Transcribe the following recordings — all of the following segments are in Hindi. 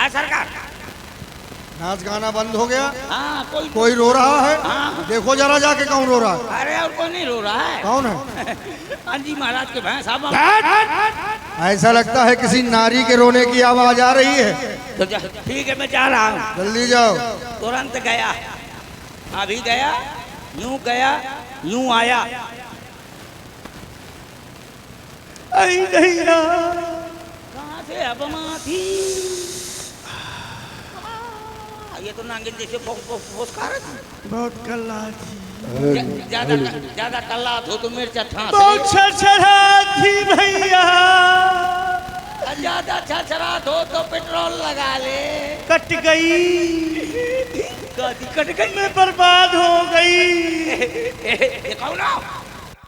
सरकार नाच गाना बंद हो गया। हाँ कोई रो रहा है। हाँ। देखो जरा जाके कौन रो रहा है। अरे और कोई नहीं रो रहा है। कौन है? हाँ जी महाराज के भैंस साहब। ऐसा लगता है किसी नारी के रोने की आवाज आ रही है। तो ठीक है मैं जा रहा हूँ। जल्दी जाओ। तुरंत गया, अभी गया, यूं आया। कहाँ से अब माथी? ये तो नांगिन जैसे फोस खा रहा था। बहुत कल्ला थी। ज्यादा कल्ला हो तो मिर्चा ठास। बहुत छरछरा थी भैया। ज्यादा छरछरा हो तो पेट्रोल लगा ले। कट गई। कट गई। मैं बर्बाद हो गई। ये कौन है?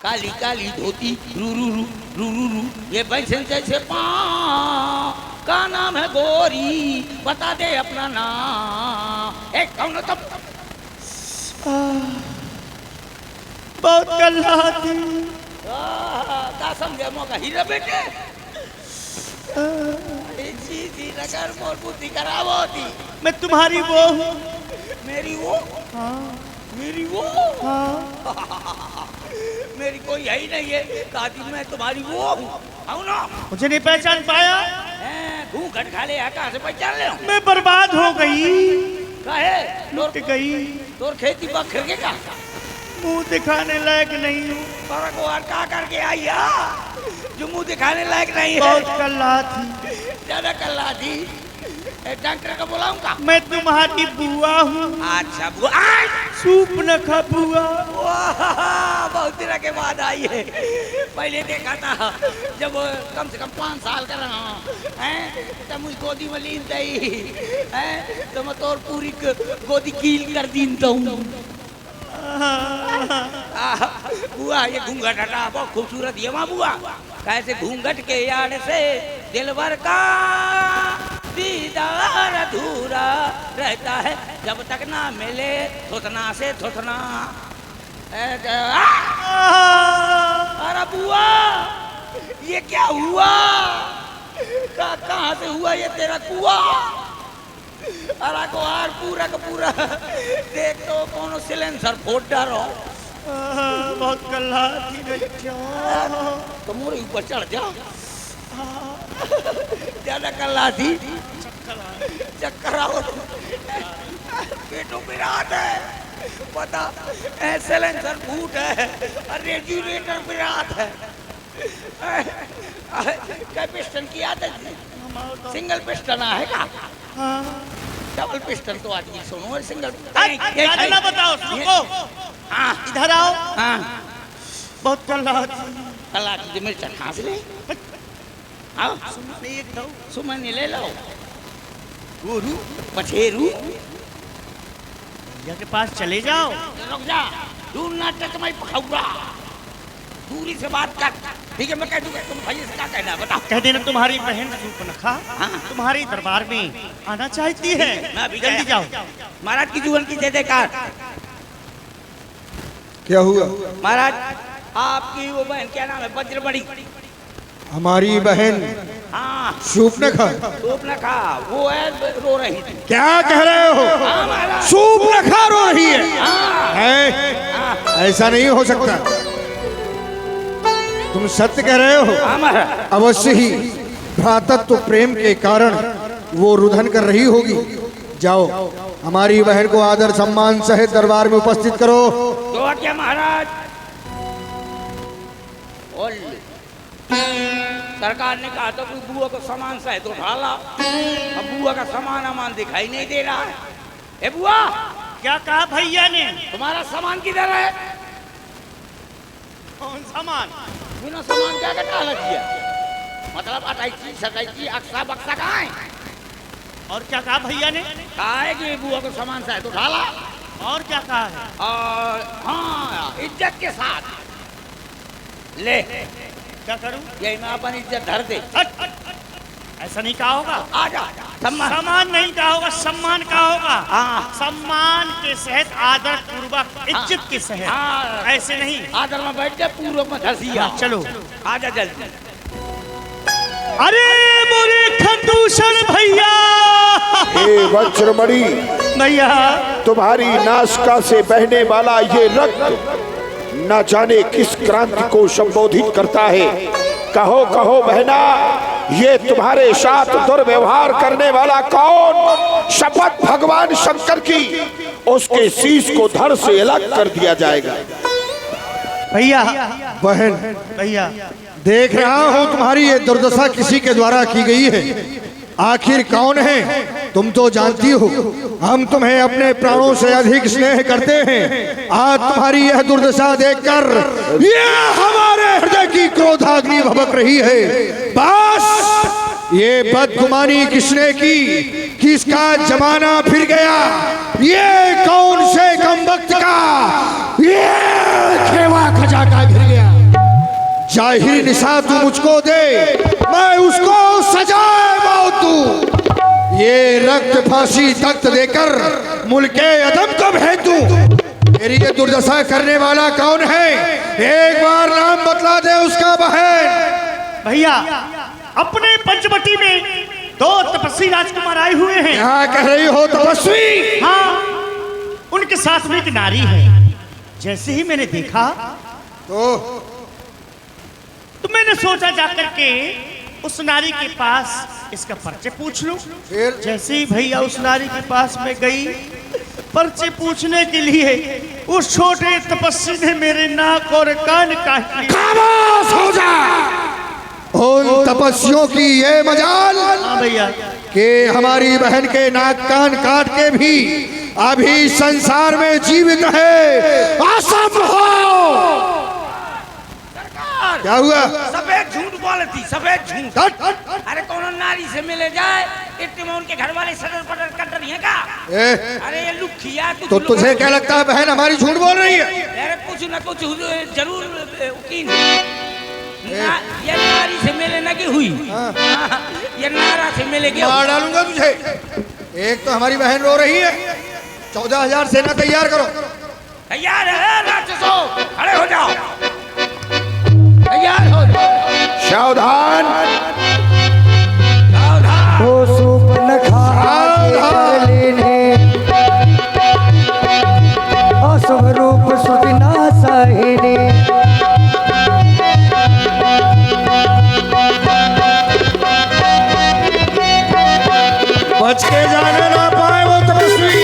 काली काली धोती रू रू रू रू रू रू, ये बैठन जैसे पाँव का नाम है गोरी, बता दे अपना नाम। एक कौन हो तुम? बहुत कल्ला थी। का समझे मौका हीरा बेटे। जी नगर मोर बुद्धि खराब होती। मैं तुम्हारी वो हूँ। मेरी वो? हाँ। मेरी वो? हाँ। मेरी कोई है ही नहीं है। दादी मैं तुम्हारी वो हूँ ना। मुझे नहीं पहचान पाया। घूंघट खा ले, कहाँ से पहचान ले? मैं बर्बाद हो गई। काहे? लुट गई। तोर खेती बखर के का मुंह दिखाने लायक नहीं हूँ। तोरा को और का करके आई है जो मुंह दिखाने लायक नहीं है? बहुत कल्ला थी। ज्यादा कल्ला थी। डॉक्टर को बुलाऊंगा। मैं तुम्हारी बुआ हूँ। अच्छा बुआ। सूप न खा बुआ। बहुत दिन के बाद आई है। पहले देखा था जब कम से कम 5 साल का रहा हैं, तब मुझे गोदी में लीन दई हैं, तो मैं तोर पूरी गोदी कील कर दीन तो हूँ। बुआ ये घूंघट हटा, बहुत खूबसूरत है माँ बुआ। कैसे घूंघट के याद से दिलवर का दीदार अधूरा रहता है जब तक ना मिले थोथना से थोथना। अरे बुआ ये क्या हुआ? कहाँ से हुआ ये तेरा कुआ? अरे को आर पूरा का पूरा देख तो कौन सिलेंसर फोड़ डालो। बहुत कल्ला थी। तो मोरे ऊपर चढ़ जा। ज्यादा कल्ला थी। चक्कर आओ। पेटों पे रात है पता, सिलेंसर फूट है, रेग्यूलेटर पे रात है। क्या पिस्टन की आदत है? सिंगल पिस्टन है का? डबल पिस्टन तो आदमी सुनो और सिंगल। ना बताओ रुको। हाँ इधर आओ। हाँ बहुत कल्ला थी। कल्ला की मिर्चा खांस ले। आओ सुमन ले लो। गुरु पछेरू भैया के पास चले जाओ। रुक जा, दूर ना टच मैं पकड़ा। दूरी से बात कर। ठीक है मैं कह दूंगा। तुम भैया से क्या कहना है बताओ। कह देना तुम्हारी बहन सूर्पनखा तुम्हारी दरबार में आना चाहती है। जल्दी जाओ। महाराज की जीवन की जय जयकार। क्या हुआ महाराज? आपकी वो बहन क्या नाम है? वज्रमणि। हमारी बहन हाँ सूपनखा। सूपनखा वो है रो रही थी। क्या कह रहे हो? सूपनखा रो रही है? ऐसा नहीं हो सकता। तुम सत्य कह रहे हो? अवश्य ही भ्रातृत्व प्रेम के कारण वो रुदन कर रही होगी। जाओ हमारी बहन को आदर सम्मान सहित दरबार में उपस्थित करो। तो क्या महाराज? सरकार ने कहा तो कोई बुआ को सामान सहित उठा ला। अब बुआ का सामान अमान दिखाई नहीं दे रहा है। ए बुआ क्या कहा भैया ने? तुम्हारा सामान किधर है? कौन सामान? बिना सामान क्या डाला किया? मतलब अटाइची सटाइची अक्सा बक्सा कहाँ है? और क्या कहा भैया ने? कहा है कि बुआ को सामान सहित उठा ला। और क्या कहा है? और हाँ इज्जत के साथ ले। क्या करूं? यही मैं अपन इज्जत धर दे। ऐसा नहीं कहा होगा। आजा सम्मान नहीं कहा होगा, सम्मान कहा होगा। हाँ सम्मान के सहित आदर पूर्वक इज्जत के सहित। हाँ ऐसे नहीं। आदर में बैठ जा पूर्वक में धसिया। चलो आजा जल्दी। अरे मोरे खंदूषण भैया वज्रमणि, भैया तुम्हारी नासिका से बहने वाला ये रक्त न जाने किस क्रांति को संबोधित करता है। कहो कहो बहना, ये तुम्हारे साथ दुर्व्यवहार करने वाला कौन? शपथ भगवान शंकर की, उसके शीश को धड़ से अलग कर दिया जाएगा। भैया बहन, भैया देख रहा हूं तुम्हारी ये दुर्दशा किसी के द्वारा की गई है। आखिर कौन है? तुम तो जानती हो हम तुम्हें अपने प्राणों से अधिक स्नेह करते हैं। आज तुम्हारी यह दुर्दशा देखकर ये हमारे हृदय की क्रोधाग्नि भभक रही है। बस ये बदगुमानी किसने की, किसका जमाना फिर गया, ये कौन से कमबख्त का ये खेवा खजा का गिर गया। जाहिर निशा तू मुझको दे, मैं उसको सजाए मौत दूं। ये रक्त फांसी तख्त देकर मुल्के अदम को भेज दूं। मेरी ये दुर्दशा करने वाला कौन है? एक बार नाम बतला दे उसका बहन। भैया अपने पंचवटी में 2 तपस्वी राजकुमार आए हुए हैं। क्या कह रही हो तपस्वी? हाँ, उनके साथ में एक नारी है। जैसे ही मैंने देखा तो मैंने सोचा जाकर के उस नारी के पास इसका परिचय पूछ लूं। फिर जैसे ही भैया उस नारी के पास में गई परिचय पूछने के लिए, उस छोटे तपस्वी ने मेरे नाक और कान काट लिए। खामोश हो जा। उन तपस्वियों की ये मजाल भैया कि हमारी बहन के नाक कान काट के भी अभी संसार में जीवित है। असंभव। क्या हुआ? सफेद झूठ बोलती, सफेद झूठ। अरे कौन नारी से मिले जाए इतने में उनके घर वाले सटर पटर कर रही है का? अरे ये लुखिया तो तुझे क्या लगता है बहन हमारी झूठ बोल रही है? अरे कुछ न कुछ जरूर यकीन। ये नारी से मिले न की हुई, ये नारा से मिले गया। मार डालूंगा तुझे। एक तो हमारी बहन रो रही है, 14,000 सेना तैयार करो। तैयार है राक्षसों, खड़े हो जाओ, तैयार हो जाओ। सावधान। हो सुपनखा लेने अशुभ रूप सुदिना सहिनी। बच के जाने ना पाए वो तपस्वी।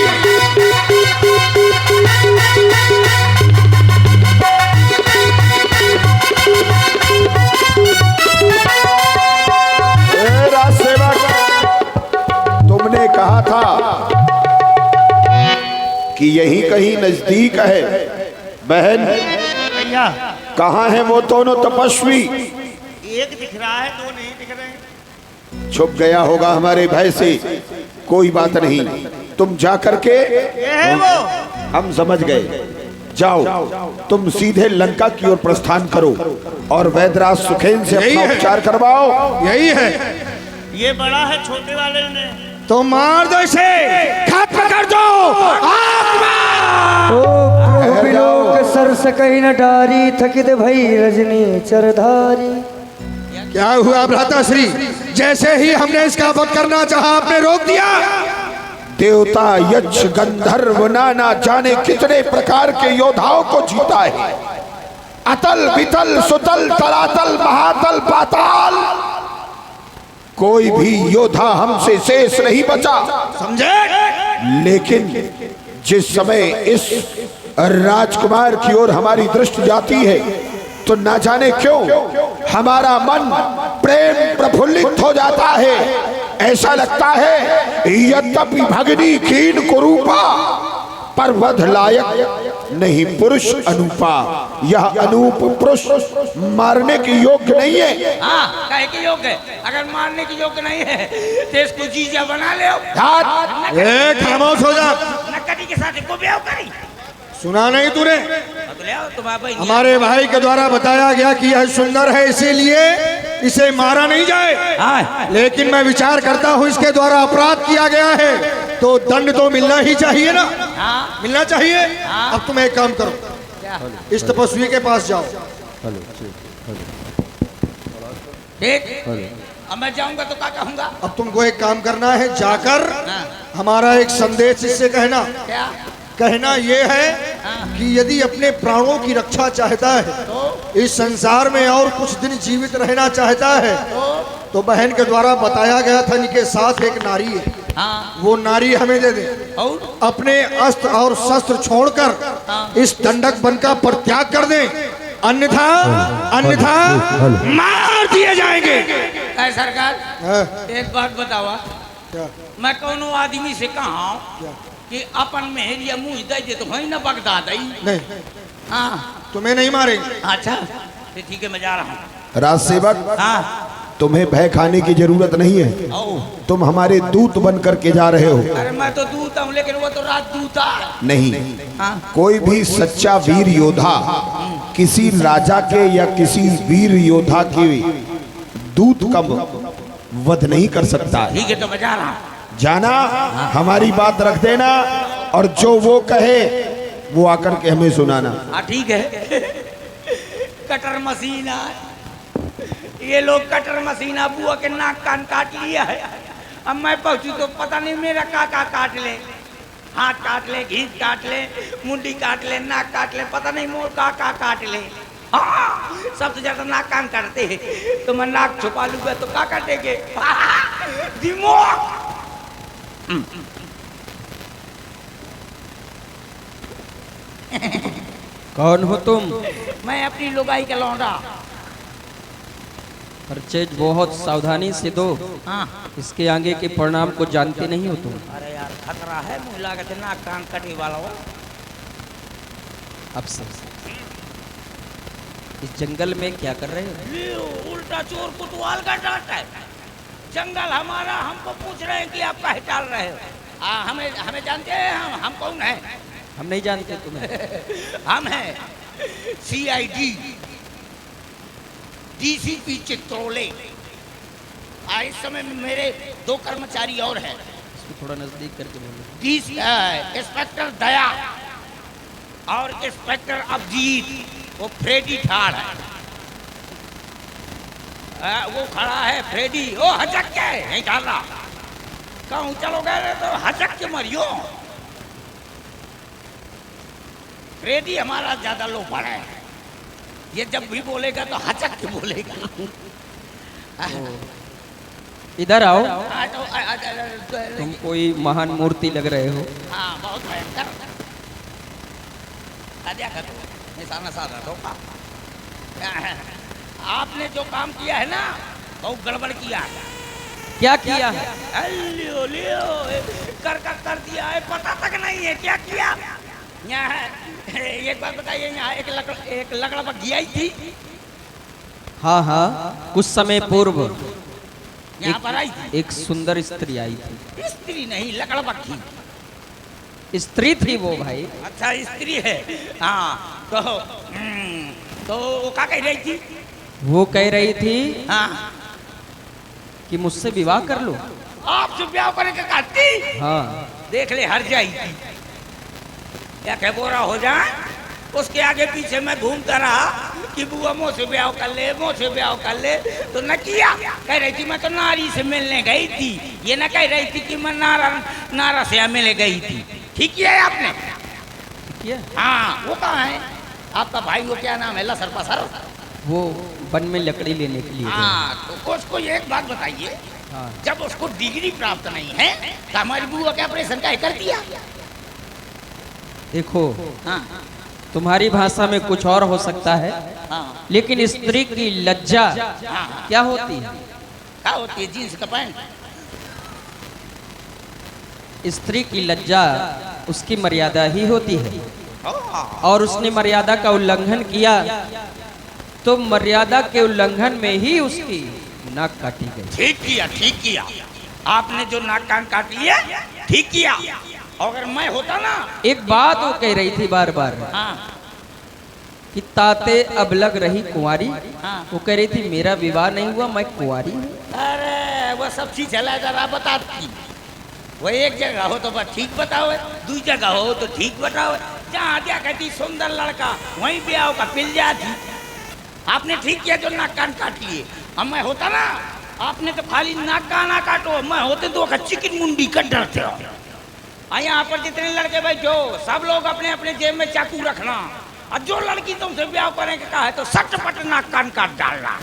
तुमने कहा था कि यही कहीं नजदीक है। बहन भैया कहाँ है वो दोनों तपस्वी? एक दिख रहा है, 2 नहीं दिख रहे। छुप गया होगा हमारे भय से। कोई बात नहीं, तुम जा करके, ये है वो। हम समझ गए। जाओ तुम सीधे लंका की ओर प्रस्थान करो और वैदराज सुखेन से अपना उपचार करवाओ। यही है। ये बड़ा है, छोटे वाले ने। तो मार दो इसे, खत्म कर दो। ओ प्रभु बिलोक सर सकई न डारी, थकित भई रजनी चरधारी। क्या हुआ भ्राताश्री? जैसे ही हमने इसका वध करना चाहा आपने रोक दिया। देवता यक्ष गंधर्व नाना जाने कितने प्रकार के योद्धाओं को जीता है। अतल वितल सुतल तलातल महातल पाताल, कोई भी योद्धा हमसे शेष नहीं बचा। समझे? लेकिन जिस समय इस राजकुमार की ओर हमारी दृष्टि जाती है तो न जाने क्यों हमारा मन प्रेम प्रफुल्लित हो जाता है। ऐसा लगता है यद्यपि भगनी कीन कुरूपा, पर वध लायक नहीं पुरुष अनूपा। यह अनूप पुरुष मारने के योग्य नहीं है। हाँ, कहे के योग्य है। अगर मारने के योग्य नहीं है तो इसको जीजा बना ले। खामोश हो जा। नक्कटी के साथ इसको ब्याह करी। सुना नहीं तूने? तुम्हारे हमारे भाई के द्वारा बताया गया कि यह सुंदर है, इसीलिए इसे मारा नहीं जाए। लेकिन मैं विचार करता हूँ इसके द्वारा अपराध किया गया है तो दंड तो मिलना ही चाहिए ना। मिलना चाहिए। अब तुम एक काम करो, इस तपस्वी के पास जाओ। ठीक, अब मैं जाऊंगा तो क्या कहूंगा? अब तुमको एक काम करना है, जाकर हमारा एक संदेश इससे कहना ये है कि यदि अपने प्राणों की रक्षा चाहता है, इस संसार में और कुछ दिन जीवित रहना चाहता है, तो बहन के द्वारा बताया गया था इनके साथ एक नारी है। वो नारी हमें दे दे और अपने अस्त्र और शस्त्र छोड़कर इस दंडक वन का परित्याग कर दें, अन्यथा मार दिए जाएंगे। सरकार एक बात बतावा, मैं कौनो आदमी से कहा कि अपन मेहरिया मुँह दे दे तो वही ना बगदा दई नहीं। हाँ तुम्हें नहीं मारेंगे। अच्छा तो ठीक है, मैं जा रहा हूँ। राज सेवक, तुम्हें भय खाने की जरूरत नहीं है। तुम हमारे दूत बन करके जा रहे हो। अरे मैं तो दूत हूँ, लेकिन वो तो राजदूत है। नहीं, कोई भी सच्चा वीर योद्धा किसी राजा के या किसी वीर योद्धा के दूत का वध नहीं कर सकता। ठीक है, तो मैं जा रहा हूँ। जाना, हमारी बात रख देना, और जो वो कहे वो आकर के हमें सुनाना। हाँ ठीक है। कटर मशीन है, ये लोग कटर मशीन बुआ के नाक कान काट लिया है। अब मैं पहुंचू तो पता नहीं मेरा काका काट ले, हाथ काट ले, घींच काट ले, मुंडी काट ले, नाक काट ले, पता नहीं मोर काका काट ले। हाँ, सबसे ज्यादा नाक कान काटते हैं, तो मैं नाक छुपा लूंगा तो का काटेंगे। दिमाग कौन हो तुम? मैं अपनी लुगाई का लौंडा। परचेज बहुत सावधानी से दो। हाँ इसके आगे के परिणाम को जानते नहीं हो तुम। अरे यार खतरा है, मुझे लागत है नाक कान कटे वाला हो। अब सब इस जंगल में क्या कर रहे हो? लियो, उल्टा चोर कोतवाल का डांट है। जंगल हमारा, हमको पूछ रहे हैं कि आप काहे टाल रहे हो। हमें जानते हैं हम कौन है? हम नहीं जानते तुम्हें। हम हैं CID DCP चित्रोले। इस समय मेरे 2 कर्मचारी और हैं। इसको थोड़ा नजदीक करके बोलो। इंस्पेक्टर दया और इंस्पेक्टर अभिजीत, वो फ्रेडी ठाड़ है। वो खड़ा है फ्रेडी, ओ हचक के नहीं डाल रहा। कहूँ चलो गए तो हचक के मरियो। फ्रेडी हमारा ज्यादा लोफड़ है, ये जब भी बोलेगा तो हचक के बोलेगा। इधर आओ। तो तुम कोई महान मूर्ति लग रहे हो। हाँ बहुत भयंकर। निशाना साधा धोखा। आपने जो काम किया है ना, बहुत गड़बड़ किया है। क्या किया है? लियो लियो कर दिया है, पता तक नहीं है क्या किया। यहाँ एक बात बताइए, यहाँ एक लकड़ा बग्घी आई थी। हाँ हाँ, कुछ समय पूर्व यहाँ पर आई थी। एक सुंदर स्त्री आई थी। स्त्री नहीं, लकड़ा बग्घी। स्त्री थी वो भाई। अच्छा स्त्री है। हाँ तो वो क्या कह रही थी? वो कह रही थी हाँ कि मुझसे विवाह कर लो। आपसे ब्याह करने का कहती? हाँ। देख ले हर जाएगी, या कह बोरा हो जाए। उसके आगे पीछे मैं घूमता रहा कि बुआ मुँह से ब्याह कर ले, मुँह से ब्याह कर ले, तो न किया। कह रही थी मैं तो नारी से मिलने गई थी, ये न कह रही थी कि मैं नारा से मिलने गई थी। ठीक किया है आपने? किया? हाँ। वो कहाँ है आपका भाई? वो क्या नाम है? लसर पसर। वो वन में लकड़ी लेने के लिए। हाँ तो उसको एक बात बताइए। हाँ। जब उसको डिग्री प्राप्त नहीं है तो हमारी बुआ के ऑपरेशन का कर दिया। देखो, हाँ तुम्हारी भाषा में कुछ और हो सकता है, हाँ लेकिन स्त्री की लज्जा हाँ। क्या होती है? क्या होती है? जींस का पैंट। स्त्री की लज्जा उसकी मर्यादा ही होती है, और उसने मर्यादा का उल्लंघन किया तो मर्यादा के उल्लंघन में ही उसकी नाक काटी गई। ठीक किया, ठीक किया। आपने जो नाक कान काट लिया, ठीक किया। अगर मैं होता ना। एक बात वो कह रही थी बार बार हाँ कि ताते अब लग रही कुंवारी। हाँ। वो कह रही थी मेरा विवाह नहीं हुआ, मैं कुंवारी हूँ। अरे वो सब चीज चला जरा बताती। वो एक जगह हो तो बस ठीक बताओ, दूसरी जगह हो तो ठीक बताओ। जहाँ क्या कहती सुंदर लड़का, वहीं ब्याह का पिल जाती। आपने ठीक किया जो नाक कान काट लिए। अब मैं होता ना, आपने तो खाली नाक काना काटो, मैं होते तो चिकन मुंडी कट डरते हो। और यहाँ पर जितने लड़के बैठो सब लोग अपने अपने जेब में चाकू रखना, और जो लड़की तुमसे ब्याह करने का कहा है तो सटपट नाक कान काट डालना।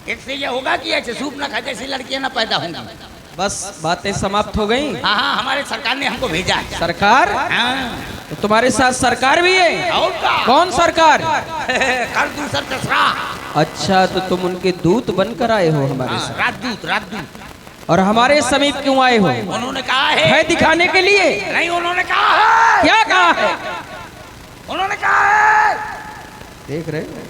इससे ये होगा कि ऐसे सूप ना खाए जैसी लड़कियां ना पैदा होंगी। बस बातें समाप्त हो गई। हाँ हाँ, हमारे सरकार ने हमको भेजा है। सरकार? हाँ। तो तुम्हारे साथ सरकार भी है? और क्या? कौन सरकार? कर दूसर दसरा। अच्छा, तो तुम उनके दूत बनकर आए हो हमारे साथ? राजदूत राजदूत। और हमारे समीप क्यों आए हो? उन्होंने कहा है दिखाने के लिए? नहीं, उन्होंने कहा है। क्या कहा है? उन्होंने कहा है। देख रहे हो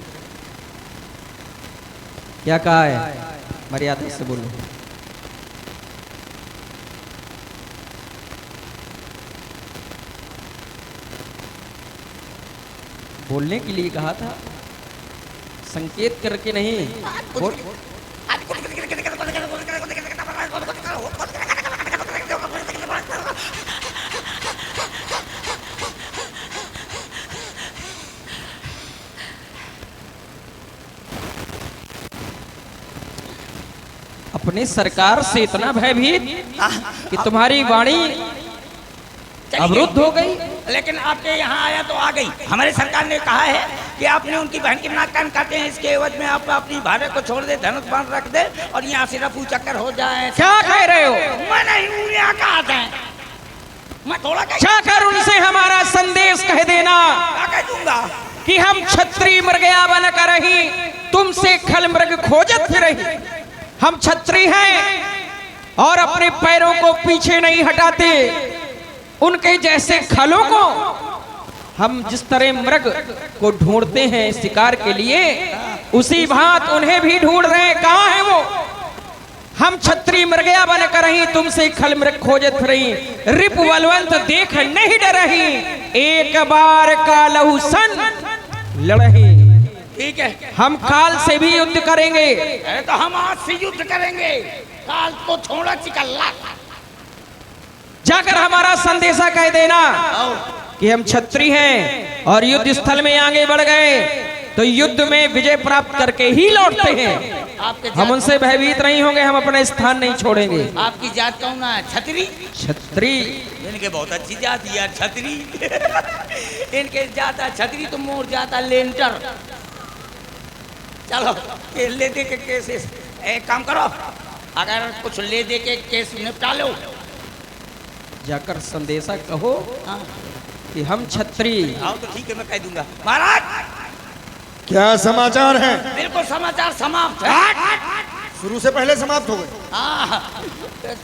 क्या कहा है? मर्यादा से बोलो। बोलने के लिए कहा था, संकेत करके नहीं। बोल। अपने सरकार से इतना भयभीत कि तुम्हारी वाणी अवरुद्ध हो गई। लेकिन आपके यहाँ आया तो आ गई। हमारे सरकार ने कहा है कि आपने उनकी बहन के नाक कान काटे हैं, इसके एवज में आप अपनी भारे को छोड़ दे, धनुष बाण रख दे और यहाँ से रफू चक्कर हो जाए। क्या कह रहे हो? मैं नहीं हूँ, यहाँ कहा था मैं थोड़ा जाकर उनसे हमारा संदेश कह देना। क्या कह दूंगा? कि हम क्षत्रिय मृगया बन कर रही, तुमसे खल मृग खोजत रही। हम क्षत्रिय हैं और अपने पैरों को पीछे नहीं हटाते। उनके जैसे खलों को हम जिस तरह मृग को ढूंढते हैं शिकार के लिए, उसी भांत उन्हें भी ढूंढ रहे हैं। कहाँ है वो? हम क्षत्रिय मृगया बन कर रही, तुमसे खल मृग खोजत रही। रिप बलवंत देख नहीं डरही, एक बार का लहू सन लड़ही। ठीक है, हम काल से भी युद्ध करेंगे। अरे तो हम आज से युद्ध करेंगे, काल को छोड़ा चिकल्ला। जाकर हमारा संदेशा कह देना कि हम क्षत्रिय हैं और युद्ध स्थल में आगे बढ़ गए तो युद्ध में विजय प्राप्त करके ही लौटते हैं। हम उनसे भयभीत नहीं होंगे, हम अपना स्थान नहीं छोड़ेंगे। आपकी जात कौन है? छतरी? छतरी? इनके बहुत अच्छी जात है यार, छतरी। इनके जात है छतरी, तो मोर जाता लेंटर। चलो ये ले दे के केस, एक काम करो, अगर कुछ ले दे के केस निपटा लो। जाकर संदेशा कहो हाँ। कि हम छत्री। आओ तो ठीक है, मैं कह दूंगा। महाराज क्या समाचार है? बिल्कुल समाचार समाप्त है। शुरू से पहले समाप्त हो गए? हाँ,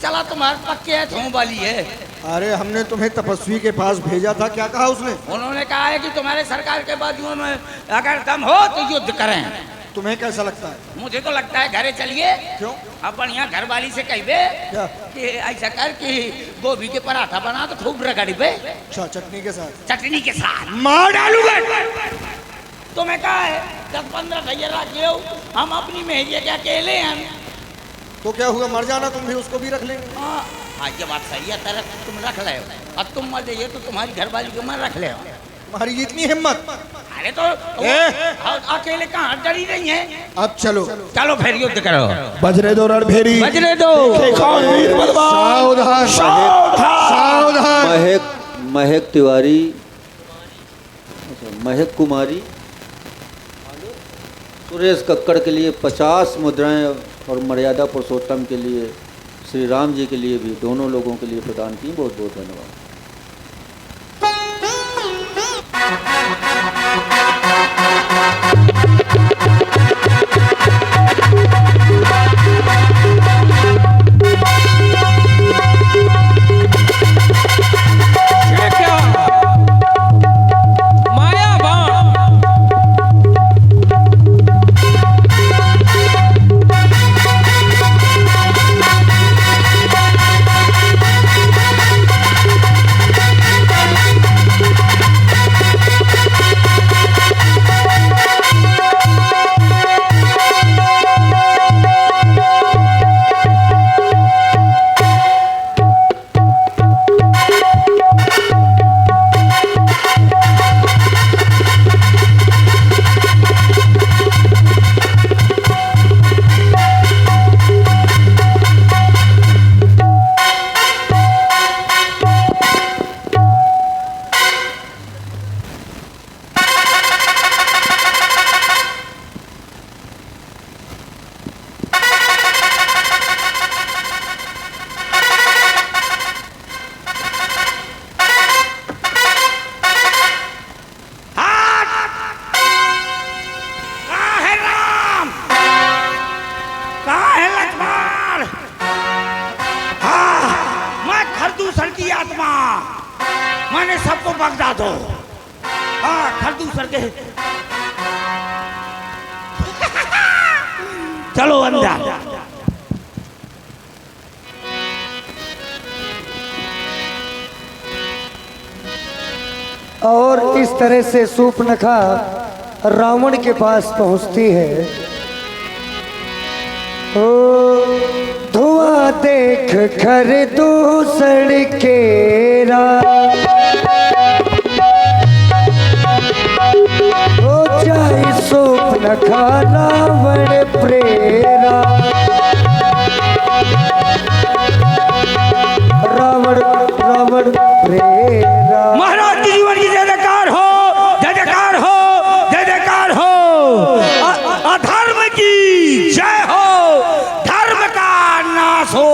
चला तुम्हारे पक्के है, थों वाली है। अरे हमने तुम्हें तपस्वी के पास भेजा था, क्या कहा उसने? उन्होंने कहा है कि तुम्हारे सरकार के बाजुओं में अगर दम हो तो युद्ध करें। तुम्हें कैसा लगता है? मुझे तो लगता है घरे चलिए। क्यों? अब बढ़िया घर वाली से कहिए क्या? कि ऐसा कर कि गोभी के पराठा बना तो खूब रगड़ी पे। अच्छा, चटनी के साथ? चटनी के साथ मार डालूंगा। तुम्हें कहा है 10-15 भैया रखे हो, हम अपनी मेहरिया के अकेले हैं। तो क्या हुआ, मर जाना तुम भी, उसको भी रख लेंगे। हाँ, ये बात सही है, तरह तुम रख ले हो, अब तुम मर जाइए तो तुम्हारी घरवाली को मैं रख ले हो। तुम्हारी इतनी हिम्मत? अरे तो अकेले कहाँ डरी रही हैं? अब चलो चलो फिर युद्ध करो। बजरे दो रणभेरी, बजरे दो। देखे कौन वीर बलवान। सावधान सावधान। महक तिवारी, महक कुमारी, सुरेश कक्कड़ के लिए 50 मुद्राएं और मर्यादा पुरुषोत्तम के लिए, श्री राम जी के लिए भी, दोनों लोगों के लिए प्रदान की। बहुत बहुत धन्यवाद। खरदूसर की आत्मा, मैंने सबको बगदा दो। हाँ खरदूसर के चलो अंदर। और इस तरह से सूर्पनखा रावण के पास पहुंचती है। ओ धुआं देख खरदूसर केरा, ओ जाए सूर्पनखा रावण प्रेरा। रावण रावण प्रेरा। महाराज की जीवन की जय जयकार हो, जय जयकार हो, जय जयकार हो। अधर्म की जय हो, धर्म का नाश हो,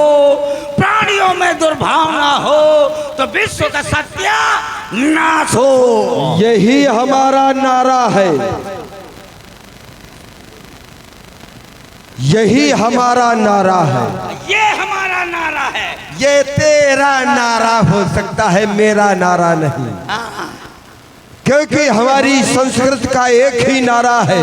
प्राणियों में दुर्भावना हो तो विश्व का सत्य नाश हो। यही हमारा नारा है, यही हमारा नारा है। ये हमारा नारा है। ये तेरा नारा हो सकता है, मेरा नारा नहीं, क्योंकि हमारी संस्कृत का एक ही नारा है।